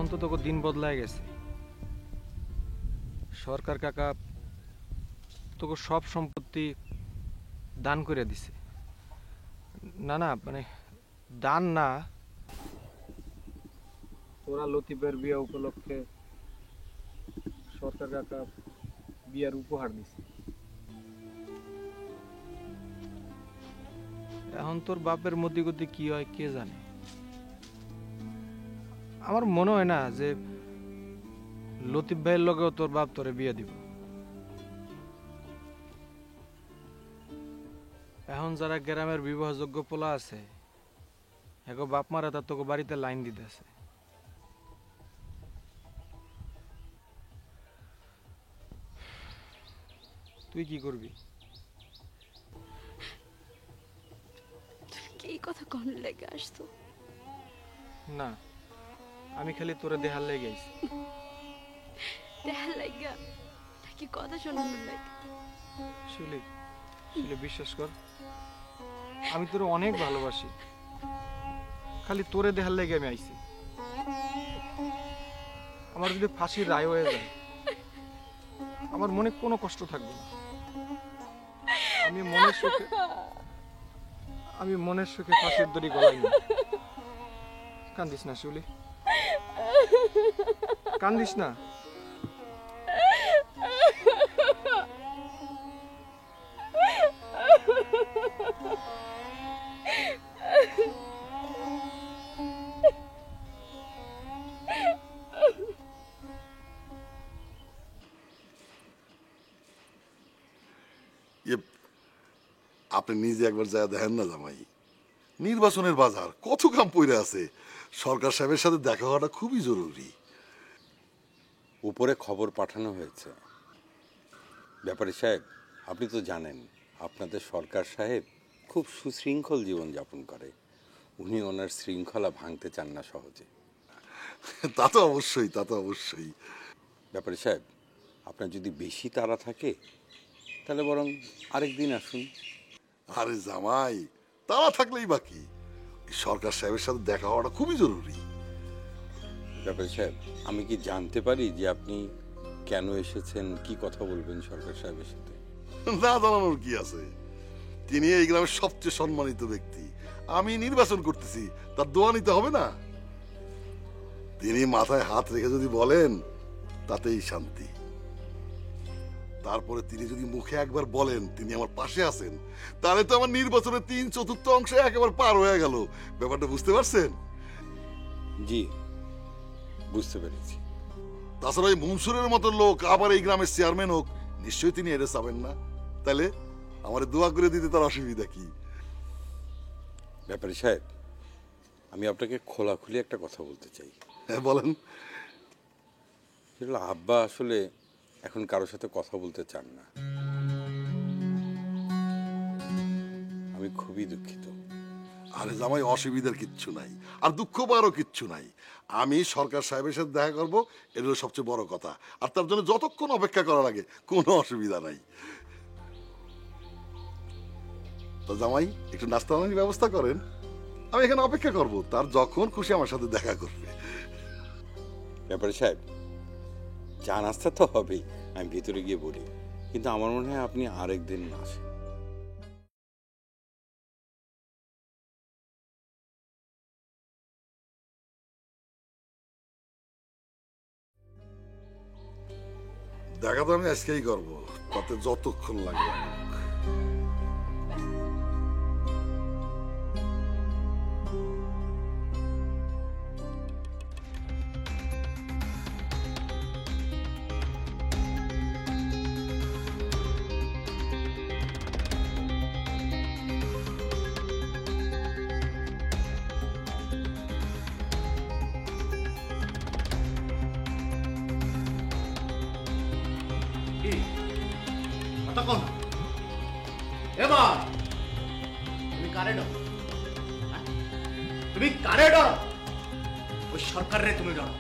এখন তো তোকে দিন বদলায় গেছে। সরকার কাকা তোকে সব সম্পত্তি দান করে দিছে। না না মানে দান না, তোরা লতিফের বিয়ে উপলক্ষে সরকার কাকা বিয়ার উপহার দিছে। এখন তোর বাপের মধ্যে গতি কি হয় কে জানে। আমার মনে হয় না যে লতিফ ভাইয়ের লগেও তোর বাপ তোরে বিয়ে দিব। এখন যারা গ্রামের বিবাহযোগ্য পোলা আছে এগো বাপ মারা তার তোকে বাড়িতে লাইন দিতেছে। তুই কি করবি? এই কথা কোন লেগে আসতো? না, আমি খালি তোরে দেহার লেগে আইছি। দেখার লাগা নাকি কথা শোনানোর লাগে? শিউলি, শিউলি বিশ্বাস কর, আমি তোরে অনেক ভালোবাসি। খালি তোরে দেহার লেগে আমি আইছি। আমার যদি ফাঁসির রায় হয়ে যায় আমার মনে কোনো কষ্ট থাকবে না। আমি মনের সুখে ফাঁসির দড়ি গলাই না। কান্দিস না শিউলি, কান্দিস না। আপনি নিজে একবার যা দেখেন না জামাই, নির্বাচনের বাজার কত কাম পড়ে আছে। সরকার সাহেবের সাথে দেখা হওয়াটা খুবই জরুরি। উপরে খবর পাঠানো হয়েছে। ব্যাপারী সাহেব, আপনি তো জানেন আপনাদের সরকার সাহেব খুব সুশৃঙ্খল জীবনযাপন করে। উনি ওনার শৃঙ্খলা ভাঙতে চান না সহজে। তা তো অবশ্যই, তা তো অবশ্যই। ব্যাপারী সাহেব, আপনার যদি বেশি তাড়া থাকে তাহলে বরং আরেক দিন আসুন। আরে জামাই, তারা থাকলেই বাকি, সরকার সাহেবের সাথে দেখা হওয়াটা খুবই জরুরি। ব্যাপারী সাহেব, আমি কি জানতে পারি যে আপনি কেন এসেছেন, কি কথা বলবেন সরকার সাহেবের সাথে? না জানানোর কি আছে, তিনি এই গ্রামের সবচেয়ে সম্মানিত ব্যক্তি। আমি নির্বাচন করতেছি, তার দোয়া নিতে হবে না? তিনি মাথায় হাত রেখে যদি বলেন তাতেই শান্তি। তারপরে তিনি যদি মুখে একবার বলেন তিনি আমার পাশে আছেন, তাহলে তো আমার নির্বাচনের 3/4 অংশ একেবারে পার হয়ে গেল। ব্যাপারটা বুঝতে পারছেন? জি, বুঝতে পেরেছি। তাছাড়া ওই মনসুরের মতো লোক আবার এই গ্রামের চেয়ারম্যান হোক, নিশ্চয়ই তিনি এটা চাবেন না। তাহলে আমার দোয়া করে দিতে তার অসুবিধা কি? ব্যাপারী সাহেব, আমি আপনাকে খোলাখুলি একটা কথা বলতে চাই। হ্যাঁ বলেন। সেটা আব্বা আসলে এখন কারোর সাথে কথা বলতে চান না। আমি খুবই দুঃখিত। আরে জামাই, অসুবিধার কিচ্ছু নাই, আর দুঃখ পাওয়ারও কিচ্ছু নাই। আমি সরকার সাহেবের সাথে দেখা করবো, এটা হলো সবচেয়ে বড় কথা। আর তার জন্য যতক্ষণ অপেক্ষা করা লাগে কোনো অসুবিধা নাই। তো জামাই, একটু নাস্তা পানির ব্যবস্থা করেন, আমি এখানে অপেক্ষা করব, তার যখন খুশি আমার সাথে দেখা করবে। ব্যাপারী সাহেব, চা নাস্তা তো হবেই, আমি ভিতরে গিয়ে বলি, কিন্তু আমার মনে হয় আপনি আরেকদিন আসেন। দেখা তো আমি আজকেই করবো, তাতে যতক্ষণ লাগবে। এবার তুমি কারে ডরো? তুমি কারে ডরো? ওই সরকারে তুমি ডরো?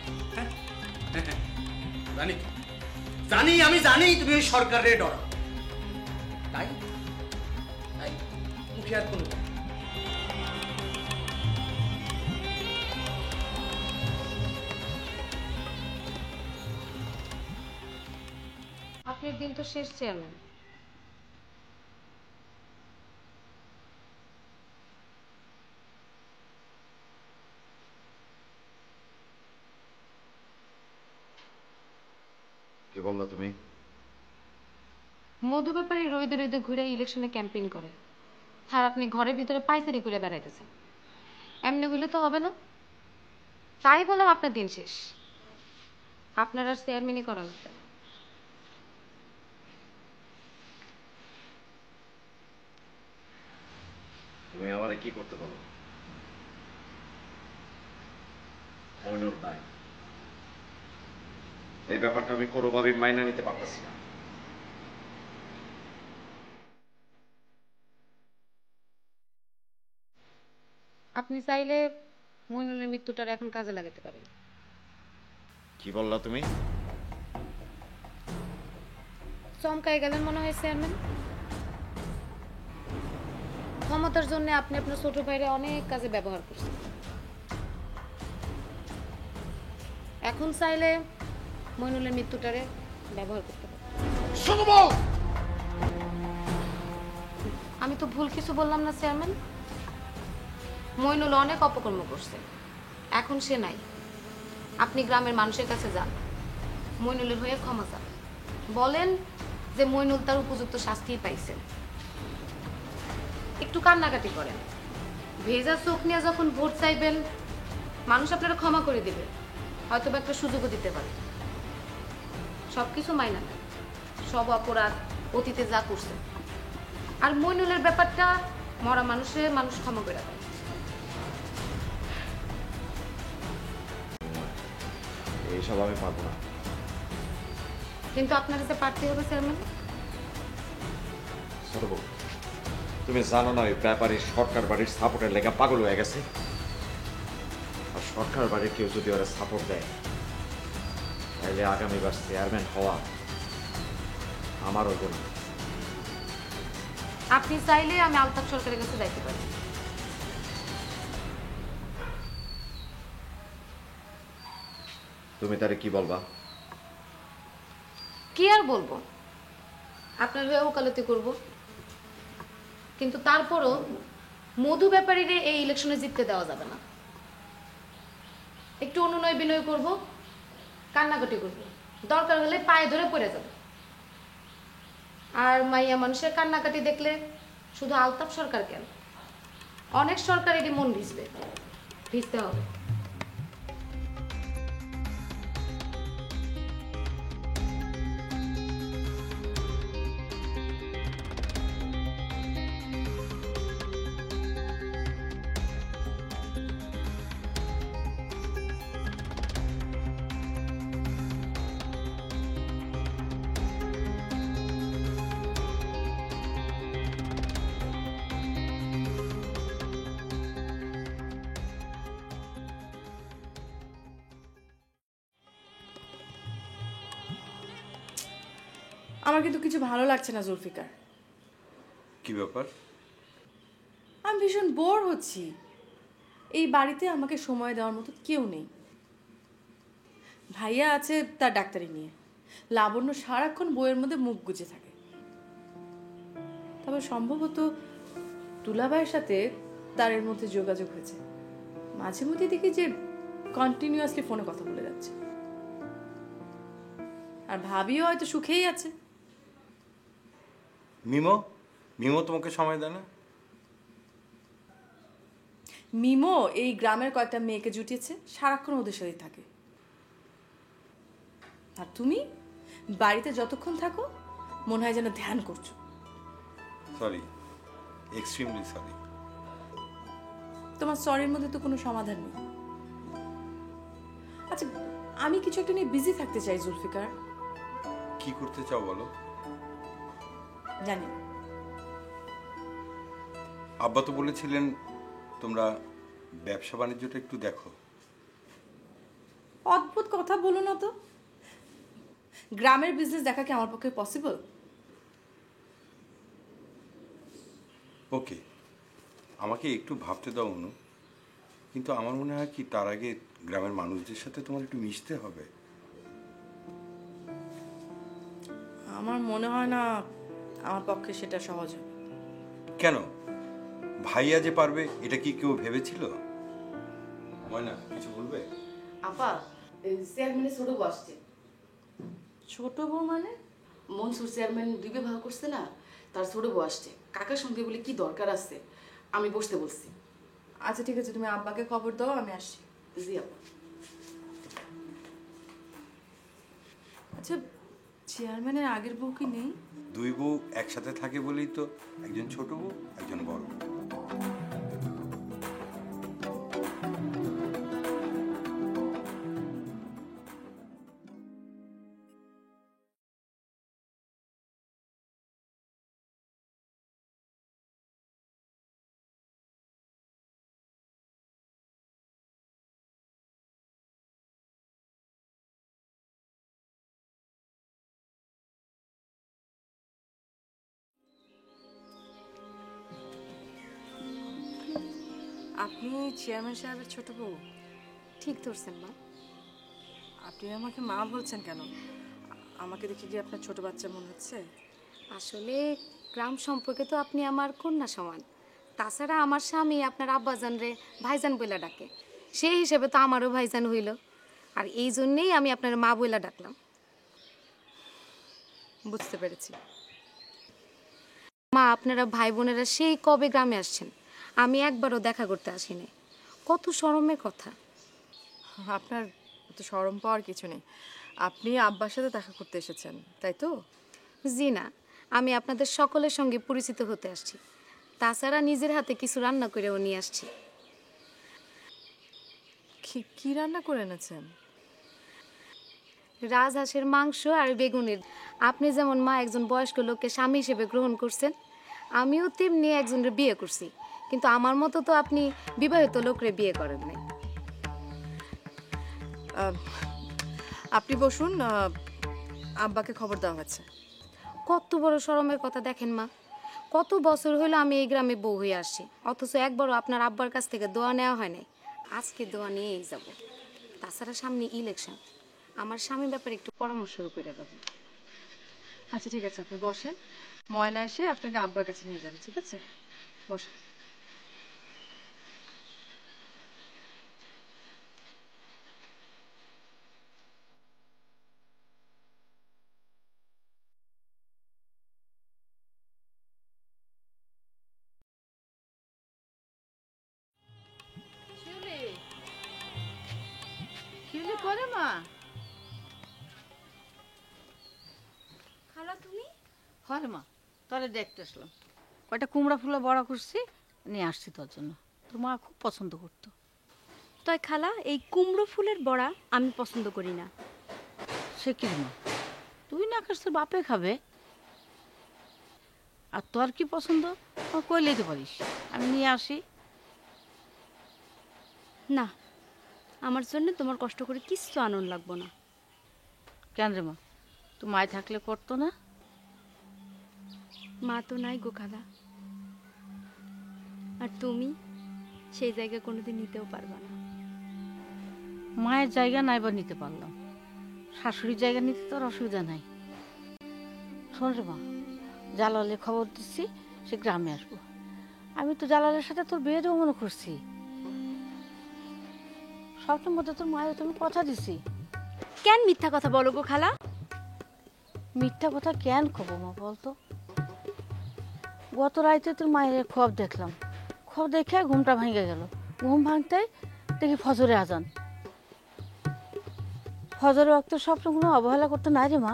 জানি জানি আমি জানি তুমি ওই সরকারে ডরো, তাই তাই মুখে আর কোনো চেয়ারম্যানের দিন তো শেষ চেয়ারম্যান। কি বললা তুমি? মধু ব্যাপারী রইদে রইদে ঘুরে ইলেকশনে ক্যাম্পেইন করে, আর আপনি ঘরের ভিতরে পাইচারি করে বেড়াইতেছেন। এমনি হইলে তো হবে না। তাই বললাম আপনার দিন শেষ, আপনার আর চেয়ারম্যানই করা লাগবে না। তুমি আমারে কি করতে বলো? মইনুল নাই, এই ব্যাপারটা আমি কোনোভাবেই মাইনা নিতে পারতেছি না। আপনি চাইলে মইনুলের মৃত্যুটার এখন কাজে লাগাতে পারেন। কি বললা তুমি? চমকাই গেলেন মনে হয় চেয়ারম্যান। ক্ষমতার জন্য আপনি আপনার ছোট ভাইরে অনেক কাজে ব্যবহার করছেন, এখন চাইলে মইনুলের মৃত্যুটারে ব্যবহার করতে পারেন। আমি তো ভুল কিছু বললাম না চেয়ারম্যান। মইনুল অনেক অপকর্ম করছে, এখন সে নাই। আপনি গ্রামের মানুষের কাছে যান, মইনুলের হয়ে ক্ষমা চান, বলেন যে মইনুল তার উপযুক্ত শাস্তি পাইছে। একটু কান্নাকাটি করেন, ভেজা চোখ নিয়ে যখন ভোট চাইবেন মানুষ আপনারা ক্ষমা করে দিবে, হয়তো বা একটা সুযোগও দিতে পারে। সবকিছু মাইনা নেন, সব অপরাধ অতীতে যা করছে। আর মইনুলের ব্যাপারটা মরা মানুষ ক্ষমা করে দেয়। এইসব আমি পারবো না। কিন্তু আপনার যে পারতে হবে চেয়ারম্যান। ছোট বউ, তুমি জানো না ওই ব্যাপারে সরকার বাড়ির সাপোর্টের লেগে পাগল হয়ে গেছে। আর সরকার বাড়ির কেউ যদি ওরা সাপোর্ট দেয় তাহলে আগামীবার চেয়ারম্যান হওয়া আমার হইব না। আপনি চাইলে আমি আলতাফ সরকারের কাছে যাইতে পারি। তুমি তারে কি বলবা? কি আর বলবো, আপনার হয়ে ওকালতি করব। কিন্তু তারপরও মধু ব্যাপারীরে এই ইলেকশনে জিততে দেওয়া যাবে না। একটু অনুনয় বিনয় করব, কান্নাকাটি করব, দরকার হলে পায়ে ধরে পড়ে যাব। আর মাইয়া মানুষের কান্নাকাটি দেখলে শুধু আলতাফ সরকার কেন, অনেক সরকারেরই মন ভিজবে, ভিজতে হবে। আমার কিন্তু কিছু ভালো লাগছে না জুলফিকার। কি ব্যাপার? আমি ভীষণ বোর হচ্ছি। এই বাড়িতে আমাকে সময় দেওয়ার মতো কেউ নেই। ভাইয়া আছে তার ডাক্তারি নিয়ে, লাবণ্য সারাক্ষণ বইয়ের মধ্যে মুখ গুজে থাকে। তবে সম্ভবত তুলাভাইয়ের সাথে তার এর মধ্যে যোগাযোগ হয়েছে। মাঝে মধ্যে দেখি যে কন্টিনিউয়াসলি ফোনে কথা বলে যাচ্ছে। আর ভাবিও হয়তো সুখেই আছে। মিমো মিমো তোমাকে সময় দেয় না? মিমো এই গ্রামের কয়েকটা মেয়েকে জুটিয়েছে, সারাক্ষণ ওদের সাথেই থাকে। আর তুমি বাড়িতে যতক্ষণ থাকো মনে হয় যেন ধ্যান করছো। Sorry, extremely sorry. তোমার সরির মধ্যে তো কোনো সমাধান নেই। আচ্ছা, আমি কিছু একটা নিয়ে বিজি থাকতে চাই জুলফিকার। কি করতে চাও বলো? জানি না। আব্বা তো বলেছিলেন তোমরা ব্যবসা বাণিজ্যটা একটু দেখো। অদ্ভুত কথা বলো না তো। গ্রামের বিজনেস দেখা কি আমার পক্ষে পসিবল? ওকে, আমাকে একটু ভাবতে দাও অনু, কিন্তু আমার মনে হয় কি তার আগে গ্রামের মানুষদের সাথে তোমার একটু মিশতে হবে। আমার মনে হয় না আমার পক্ষে সেটা সহজ হবে। কেন? ভাইয়া যে পারবে এটা কি কেউ ভেবেছিল? ময়না কিছু বলবে? আপা, চেয়ারম্যানের ছোট বউ আসছে। ছোট বউ মানে? মনসুর চেয়ারম্যান বিবাহ করছে না, তার ছোট বউ আসছে। কাকার সঙ্গে বলে কি দরকার আছে, আমি বসতে বলছি। আচ্ছা ঠিক আছে, তুমি আব্বাকে খবর দাও, আমি আসছি। জি আপা। আচ্ছা, চেয়ারম্যানের আগের বউ কি নেই? দুই বউ একসাথে থাকে বলেই তো একজন ছোট বউ একজন বড় বউ। আপনি চেয়ারম্যান সাহেবের ছোট বউ? ঠিক ধরছেন মা। আপনি আমাকে মা বলছেন কেন? আমাকে দেখে কি আপনার ছোট বাচ্চা মনে হচ্ছে? আসলে গ্রাম সম্পর্কে তো আপনি আমার কন্যা সমান। তাছাড়া আমার স্বামী আপনার আব্বাজান রে ভাইজান বইলা ডাকে, সেই হিসেবে তো আমারও ভাইজান হইল। আর এই জন্যেই আমি আপনার মা বইলা ডাকলাম। বুঝতে পেরেছি। মা, আপনারা ভাই বোনেরা সেই কবে গ্রামে আসছেন, আমি একবারও দেখা করতে আসিনি। কত শরমের কথা। আপনার তো শরম পাওয়ার কিছু নেই, আপনি আব্বার সাথে দেখা করতে এসেছেন, তাই তো? জি না, আমি আপনাদের সকলের সঙ্গে পরিচিত হতে আসছি। তাছাড়া নিজের হাতে কিছু রান্না করেও নিয়ে আসছি। কি রান্না করে এনেছেন? রাজহাঁসের মাংস আর বেগুনের। আপনি যেমন মা একজন বয়স্ক লোককে স্বামী হিসেবে গ্রহণ করছেন, আমিও তেমনি একজনের বিয়ে করছি, কিন্তু আমার মতো তো আপনি বিবাহিত লোকরে বিয়ে করেন নাই। আপনি বসুন, আব্বাকে খবর দেওয়া হচ্ছে। কত বড় শরমের কথা দেখেন মা, কত বছর হলো আমি এই গ্রামে বউ হয়ে আসছি, অথচ একবারও আপনার আব্বার কাছ থেকে দোয়া নেওয়া হয় নাই। আজকে দোয়া নিয়েই যাব। তাছাড়া সামনে ইলেকশন, আমার স্বামীর ব্যাপারে একটু পরামর্শ করে দেবো। আচ্ছা ঠিক আছে, আপনি বসেন, ময়না এসে আপনাকে আব্বার কাছে নিয়ে যাবে, ঠিক আছে? বসেন। করে মা? খালা তুমি? হয় মা, তোরে দেখতে আসলাম। কয়টা কুমড়া ফুলে বড়া করছি, নিয়ে আসছি তোর জন্য। তোর মা খুব পছন্দ করতো। তাই খালা, এই কুমড়ো ফুলের বড়া আমি পছন্দ করি না। সে কি মা, তুই না খাস তোর বাপে খাবে। আর তোর কি পছন্দ কই লইতে পারিস, আমি নিয়ে আসি। না, আমার জন্য তোমার কষ্ট করে কিচ্ছু আনন্দ লাগবো না। কেন রে মা, তুই মায় থাকলে করতো না? মা তো নাই গো খালা, আর তুমি সেই জায়গা কোনোদিন নিতেও পারবা না। মায়ের জায়গা নাই বা নিতে পারলাম, শাশুড়ির জায়গা নিতে তোর অসুবিধা নাই। শোন রে মা, জালালে খবর দিচ্ছি সে গ্রামে আসবো। আমি তো জালালের সাথে তোর বিয়েরও মনে করছি। স্বপ্নের মধ্যে তোর মায়ের তুমি কথা দিছি। কেন মিথ্যা কথা বলো গো খালা? মিথ্যা কথা কেন খব মা বলতো? গত রাইতে তোর মায়ের খব দেখলাম, খব দেখে ঘুমটা ভেঙে গেল। ঘুম ভাঙতে দেখি ফজরে আজান। ফজরের ওয়াক্ত স্বপ্নগুলো অবহেলা করতে নাই রে মা।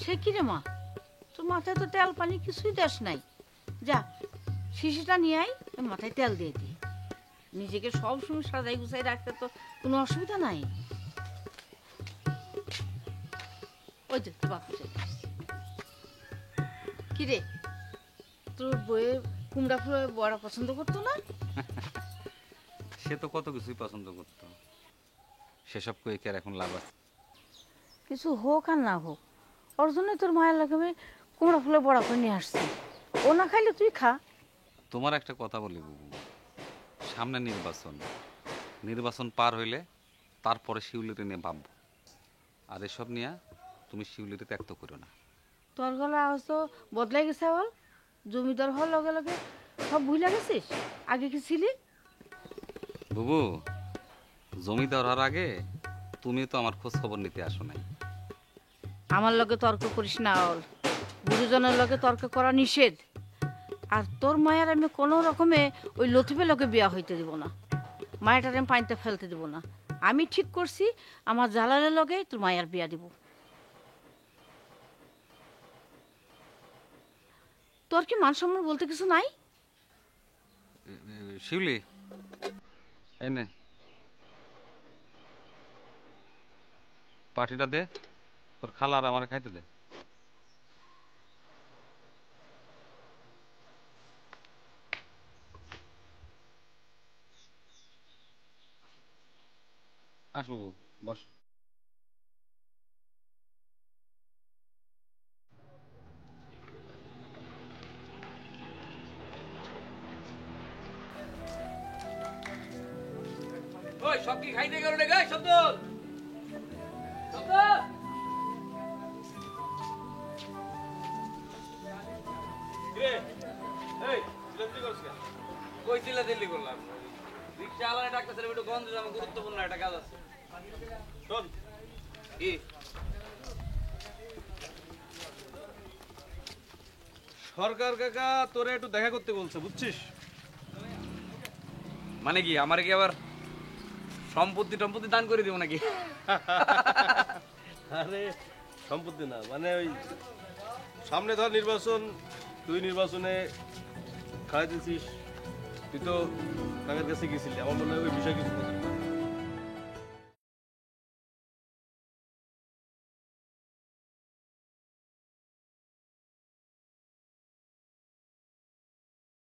সে কি রে মা, তোর মাথায় তো তেল পানি কিছুই দেশ নাই। যা শিশিটা নিয়ে আই, মাথায় তেল দিয়ে দিই। নিজেকে সবসময় সাজাই গুছাই রাখতে তো কোনো অসুবিধা নাই। ওই যে তোর বাপু কি রে, তোর বইয়ে কুমড়া ফুলে বড়া পছন্দ করতো না? সে তো কত কিছুই পছন্দ করতো, সেসব কই কি আর এখন লাভ আছে? কিছু হোক আর না হোক, ওর জন্যই তোর মায়ের লাগে আমি কুমড়া ফুলে বড়া করে নিয়ে আসছি। ও না খাইলে তুই খা। তোমার একটা কথা বলি বুবু, সামনে নির্বাচন, নির্বাচন পার হইলে তারপরে শিউলিতে নিয়ে ভাববো। আর এসব নিয়ে তুমি শিউলিতে ত্যাক্ত করো না। তোর গলা আওয়াজ তো বদলাই গেছে বল। জমিদার হওয়ার লগে লগে সব ভুলে গেছিস, আগে কি ছিলি? বুবু, জমিদার হওয়ার আগে তুমি তো আমার খোঁজ খবর নিতে আসো নাই। আমার লগে তর্ক করিস না অল, গুরুজনের লগে তর্ক করা নিষেধ। আর তোর মায়ের আমি কোনো রকমে ওই লতিফের লগে বিয়া হইতে দিব না, মায়েরটার আমি পানিতে ফেলতে দিব না। আমি ঠিক করছি আমার জালালের লগে তোর মায়ের বিয়া দিব। তোর কি মান সম্মান বলতে কিছু নাই? শিউলি, এনে পাটিটা দে, তোর খালা আর আমার খাইতে দে। আসবো, বস। ওই সব কি খাইতে গেল রে গাই শব্দ শব্দ রে এই জলদি করছ কে কই চিল্লা দিল্লি করলাম রিকশা আলাদা ডাকতেছে একটু গন্ধ জামা গুরুত্বপূর্ণ একটা কাজ আছে শোন কি সরকার কাকা তোরে একটু দেখা করতে বলছে, বুঝছিস? মানে কি আমার কি আবার সম্পত্তি টম্পত্তি দান করে দিব নাকি? আরে সম্পত্তি না, মানে ওই সামনে ধর নির্বাচন, তুই নির্বাচনে খাড়াইতেছিস, তুই তো কাকার কাছে গেছিলি, আমার মনে হয় ওই বিষয়ে কিছু কথা।